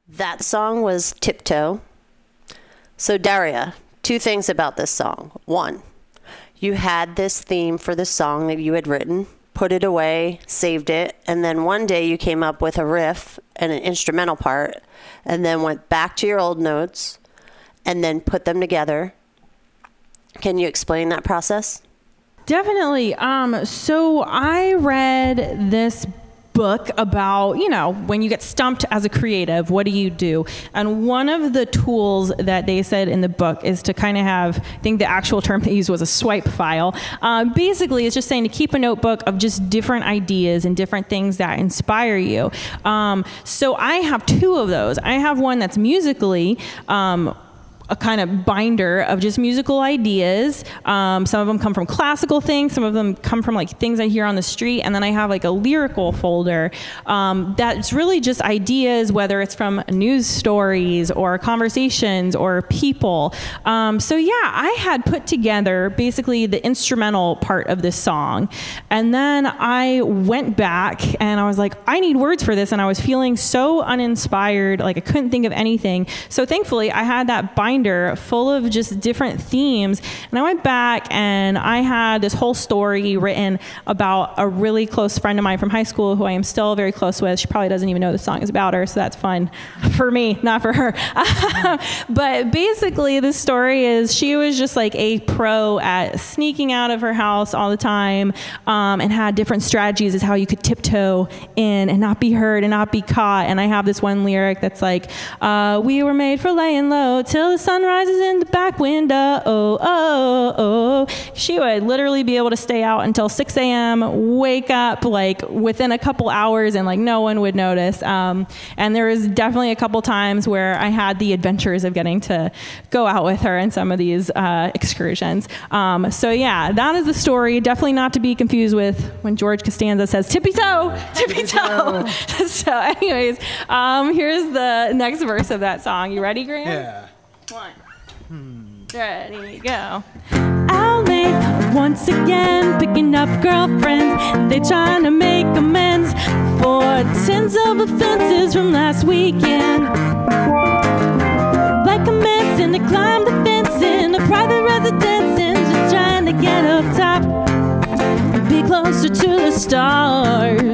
That song was Tiptoe. So Daria, two things about this song. One, you had this theme for the song that you had written, put it away, saved it, and then one day you came up with a riff and an instrumental part, and then went back to your old notes and then put them together. Can you explain that process? Definitely. So I read this book about, when you get stumped as a creative, what do you do? And one of the tools that they said in the book is to kind of have, I think the actual term they used was a swipe file. Basically, it's just saying to keep a notebook of just different ideas and different things that inspire you. So I have two of those. I have one that's musically, a kind of binder of just musical ideas. Some of them come from classical things. Some of them come from like things I hear on the street. And then I have like a lyrical folder that's really just ideas, whether it's from news stories or conversations or people. So yeah, I had put together basically the instrumental part of this song. And then I went back and I was like, I need words for this. And I was feeling so uninspired, like I couldn't think of anything. So thankfully I had that binder full of just different themes. And I went back and I had this whole story written about a really close friend of mine from high school who I am still very close with. She probably doesn't even know the song is about her, so that's fun for me, not for her. But basically the story is she was just like a pro at sneaking out of her house all the time, and had different strategies as how you could tiptoe in and not be heard and not be caught. And I have this one lyric that's like, we were made for laying low till the sun rises in the back window. Oh, oh, oh. She would literally be able to stay out until 6 a.m., wake up like within a couple hours, and like no one would notice. And there was definitely a couple times where I had the adventures of getting to go out with her in some of these excursions. So yeah, that is the story. Definitely not to be confused with when George Costanza says tippy toe, tippy toe. So anyways, here's the next verse of that song. You ready, Graham? Yeah. One. Ready, go. Out late once again, picking up girlfriends. They trying to make amends for tens of offenses from last weekend. Like a manson to climb the fence in a private residence and just trying to get up top and be closer to the stars.